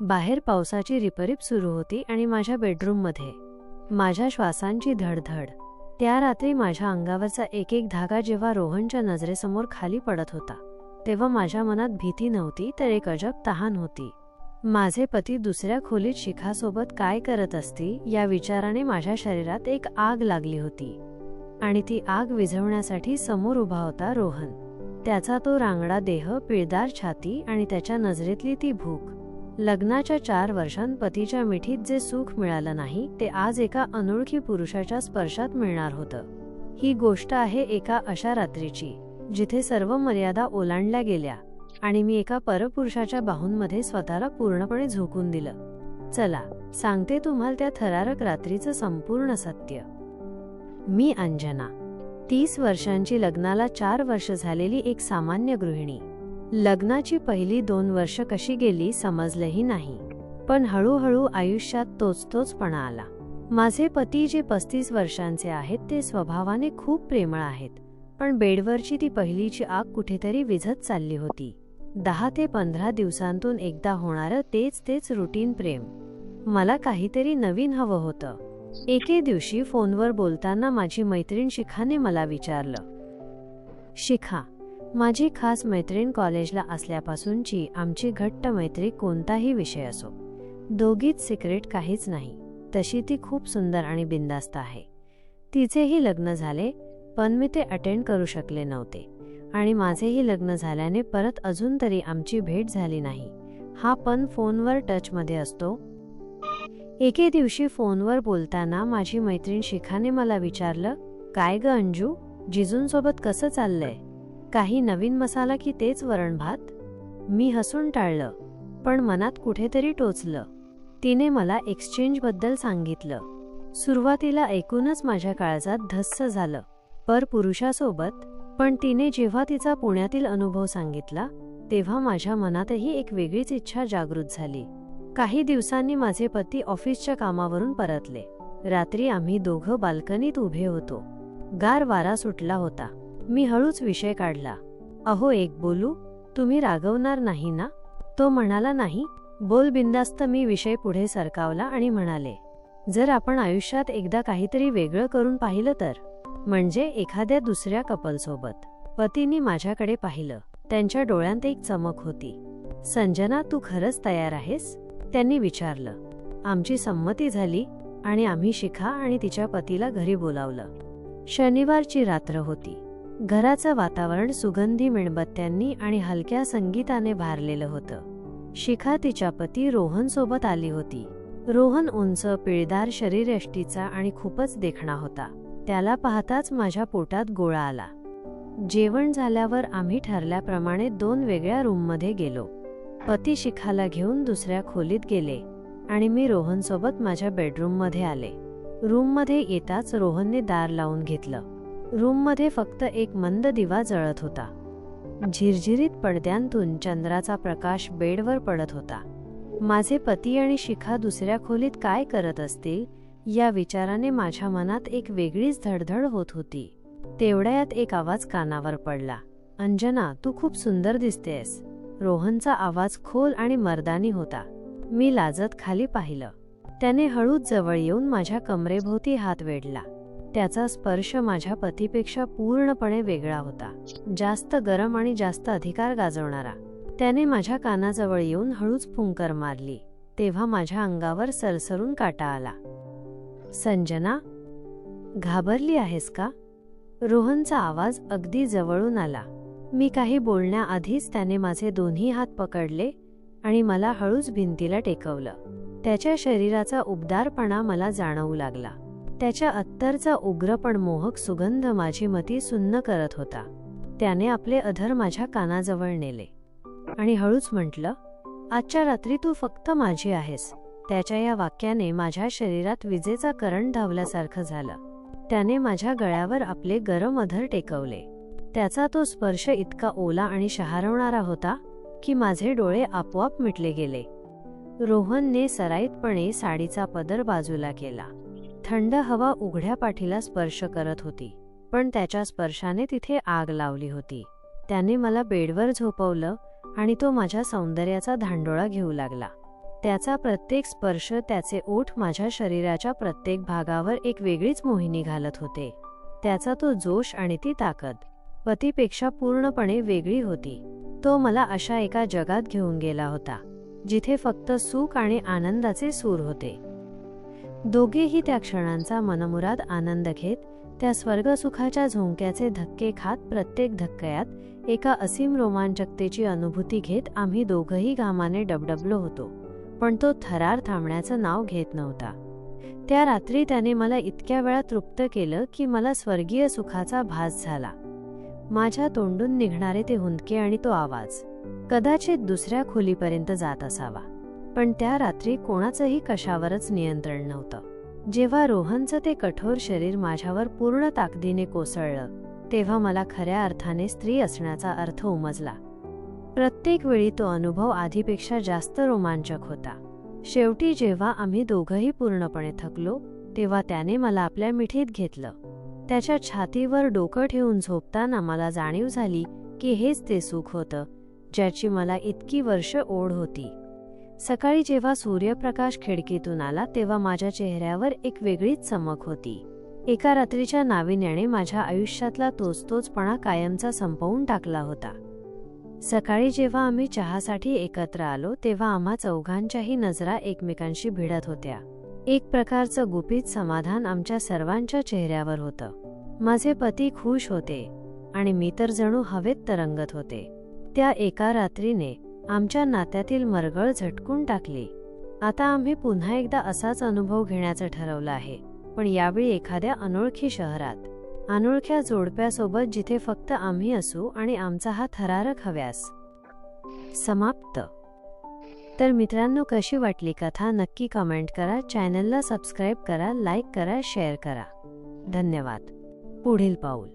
बाहेर पावसाची रिपरिप सुरू होती आणि माझ्या बेडरूममध्ये माझ्या श्वासांची धडधड. त्या रात्री माझ्या अंगावरचा एक एक धागा जेव्हा रोहनच्या नजरेसमोर खाली पडत होता तेव्हा माझ्या मनात भीती नव्हती तर एक अजब तहान होती. माझे पती दुसऱ्या खोलीत शिखासोबत काय करत असतील या विचाराने माझ्या शरीरात एक आग लागली होती. आणि ती आग विझवण्यासाठी समोर उभा होता रोहन. त्याचा तो रांगडा देह, पिळदार छाती आणि त्याच्या नजरेतली ती भूक. लग्नाच्या 4 वर्षांत पतीच्या मिठीत जे सुख मिळालं नाही ते आज एका अनोळखी पुरुषाच्या स्पर्शात मिळणार होतं. ही गोष्ट आहे एका अशा रात्रीची जिथे सर्व मर्यादा ओलांडल्या गेल्या आणि मी एका परपुरुषाच्या बाहूंमध्ये स्वतःला पूर्णपणे झोकून दिलं. चला सांगते तुम्हाला त्या थरारक रात्रीचं संपूर्ण सत्य. मी अंजना, 30 वर्षांची, लग्नाला 4 वर्ष झालेली एक सामान्य गृहिणी. लग्नाची पहिली 2 वर्ष कशी गेली समजलंही नाही, पण हळूहळू आयुष्यात तोचपणा आला. माझे पती जे 35 वर्षांचे आहेत ते स्वभावाने खूप प्रेमळ आहेत, पण बेडवरची ती पहिलीची आग कुठेतरी विझत चालली होती. 10 ते 15 दिवसांतून एकदा होणारं तेच रुटीन प्रेम. मला काहीतरी नवीन हवं होतं. एके दिवशी फोनवर बोलताना माझी मैत्रीण शिखाने मला विचारलं, शिखा, माझी खास मैत्रीण, कॉलेजला असल्यापासूनची आमची घट्ट मैत्री, कोणताही विषय असो, दोघीच सिक्रेट काहीच नाही. तशी ती खूप सुंदर आणि बिनधास्त आहे. तिचेही लग्न झाले पण मी ते अटेंड करू शकले नव्हते आणि माझेही लग्न झाल्याने परत अजून तरी आमची भेट झाली नाही. हा पण फोनवर टचमध्ये असतो. एके दिवशी फोनवर बोलताना माझी मैत्रीण शिखाने मला विचारलं, काय ग अंजू, जिजूंसोबत कसं चाललंय? काही नवीन मसाला की तेच वरण भात? मी हसून टाळलं, पण मनात कुठेतरी टोचलं. तिने मला एक्सचेंजबद्दल सांगितलं. सुरुवातीला ऐकूनच माझ्या काळजात धस्स झालं, पुरुषासोबत. पण तिने जेव्हा तिचा पुण्यातील अनुभव सांगितला तेव्हा माझ्या मनातही एक वेगळीच इच्छा जागृत झाली. काही दिवसांनी माझे पती ऑफिसच्या कामावरून परतले. रात्री आम्ही दोघं बाल्कनीत उभे होतो. गार वारा सुटला होता. मी हळूच विषय काढला, अहो एक बोलू, तुम्ही रागवणार नाही ना? तो म्हणाला, नाही, बोल बिंदास्त. मी विषय पुढे सरकावला आणि म्हणाले, जर आपण आयुष्यात एकदा काहीतरी वेगळं करून पाहिलं तर, म्हणजे एखाद्या दुसऱ्या कपलसोबत. पतीने माझ्याकडे पाहिलं. त्यांच्या डोळ्यांत एक चमक होती. संजना, तू खरंच तयार आहेस? त्यांनी विचारलं. आमची संमती झाली आणि आम्ही शिखा आणि तिच्या पतीला घरी बोलावलं. शनिवारची रात्र होती. घराचं वातावरण सुगंधी मेणबत्त्यांनी आणि हलक्या संगीताने भारलेलं होतं. शिखा तिच्या पती रोहन सोबत आली होती. रोहन उंच, पिळदार शरीरयष्टीचा आणि खूपच देखणा होता. त्याला पाहताच माझ्या पोटात गोळा आला. जेवण झाल्यावर आम्ही ठरल्याप्रमाणे 2 वेगळ्या रूममध्ये गेलो. पती शिखाला घेऊन दुसऱ्या खोलीत गेले आणि मी रोहनसोबत माझ्या बेडरूममध्ये आले. रूममध्ये येताच रोहनने दार लावून घेतलं. रूममध्ये फक्त एक मंद दिवा जळत होता. झिरझिरीत पडद्यांतून चंद्राचा प्रकाश बेडवर पडत होता. माझे पती आणि शिखा दुसऱ्या खोलीत काय करत असतील या विचाराने माझ्या मनात एक वेगळीच धडधड होत होती. तेवढ्यात एक आवाज कानावर पडला, अंजना, तू खूप सुंदर दिसतेस. रोहनचा आवाज खोल आणि मर्दानी होता. मी लाजत खाली पाहिलं. त्याने हळूच जवळ येऊन माझ्या कमरेभोवती हात वेढला. त्याचा स्पर्श माझ्या पतीपेक्षा पूर्णपणे वेगळा होता, जास्त गरम आणि जास्त अधिकार गाजवणारा. त्याने माझ्या कानाजवळ येऊन हळूच फुंकर मारली. तेव्हा माझ्या अंगावर सरसरून काटा आला. संजना, घाबरली आहेस का? रोहनचा आवाज अगदी जवळून आला. मी काही बोलण्याआधीच त्याने माझे दोन्ही हात पकडले आणि मला हळूच भिंतीला टेकवलं. त्याच्या शरीराचा उबदारपणा मला जाणवू लागला. त्याच्या अत्तरचा उग्र पण मोहक सुगंध माझी मती सुन्न करत होता. त्याने आपले अधर माझ्या कानाजवळ नेले आणि हळूच म्हटलं, आजच्या रात्री तू फक्त माझी आहेस. त्याच्या या वाक्याने माझ्या शरीरात विजेचा करंट धावल्यासारखं झालं. त्याने माझ्या गळ्यावर आपले गरम अधर टेकवले. त्याचा तो स्पर्श इतका ओला आणि शहारवणारा होता की माझे डोळे आपोआप मिटले गेले. रोहनने सराईतपणे साडीचा पदर बाजूला केला. थंड हवा उघड्या पाठीला स्पर्श करत होती, पण त्याच्या स्पर्शाने तिथे आग लावली होती. त्याने मला बेडवर झोपवलं आणि तो माझ्या सौंदर्याचा धांडोळा घेऊ लागला. त्याचा प्रत्येक स्पर्श, त्याचे ओठ माझ्या शरीराच्या प्रत्येक भागावर एक वेगळीच मोहिनी घालत होते. त्याचा तो जोश आणि ती ताकद पतीपेक्षा पूर्णपणे वेगळी होती. तो मला अशा एका जगात घेऊन गेला होता जिथे फक्त सुख आणि आनंदाचे सूर होते. दोघेही त्या क्षणांचा मनमुराद आनंद घेत, त्या स्वर्गसुखाच्या झोंक्याचे धक्के खात, प्रत्येक धक्क्यात एका असीम रोमांचकतेची अनुभूती घेत आम्ही दोघंही घामाने डबडबलो होतो. पण तो थरार थांबण्याचं नाव घेत नव्हता. त्या रात्री त्याने मला इतक्या वेळा तृप्त केलं की मला स्वर्गीय सुखाचा भास झाला. माझ्या तोंडून निघणारे ते हुंदके आणि तो आवाज कदाचित दुसऱ्या खोलीपर्यंत जात असावा. पण त्या रात्री कोणाचंही कशावरच नियंत्रण नव्हतं. जेव्हा रोहनचं ते कठोर शरीर माझ्यावर पूर्ण ताकदीने कोसळलं, तेव्हा मला खऱ्या अर्थाने स्त्री असण्याचा अर्थ उमजला. प्रत्येक वेळी तो अनुभव आधीपेक्षा जास्त रोमांचक होता. शेवटी जेव्हा आम्ही दोघंही पूर्णपणे थकलो, तेव्हा त्याने मला आपल्या मिठीत घेतलं. त्याच्या छातीवर डोकं ठेवून झोपताना मला जाणीव झाली की हेच ते सुख होतं ज्याची मला इतकी वर्ष ओढ होती. सकाळी जेव्हा सूर्यप्रकाश खिडकीतून आला तेव्हा माझ्या चेहऱ्यावर एक वेगळीच चमक होती. एका रात्रीच्या नाविन्याने माझ्या आयुष्यातला तोचपणा कायमचा संपवून टाकला होता. सकाळी जेव्हा आम्ही चहासाठी एकत्र आलो तेव्हा आम्हा चौघांच्याही नजरा एकमेकांशी भिडत होत्या. एक प्रकारचं गुपित समाधान आमच्या सर्वांच्या चेहऱ्यावर होतं. माझे पती खुश होते आणि मी तर जणू हवेत तरंगत होते. त्या एका रात्रीने आमच्या नात्यातील मरगळ झटकून टाकली. आता आम्ही पुन्हा एकदा असाच अनुभव घेण्याचं ठरवलं आहे, पण यावेळी एखाद्या अनोळखी शहरात, अनोळख्या जोडप्यासोबत, जिथे फक्त आम्ही असू आणि आमचा हा थरारक हव्यास. समाप्त. तर मित्रांनो, कशी वाटली कथा नक्की कमेंट करा. चॅनलला सबस्क्राईब करा, लाईक करा, शेअर करा. धन्यवाद. पुढील पाऊल.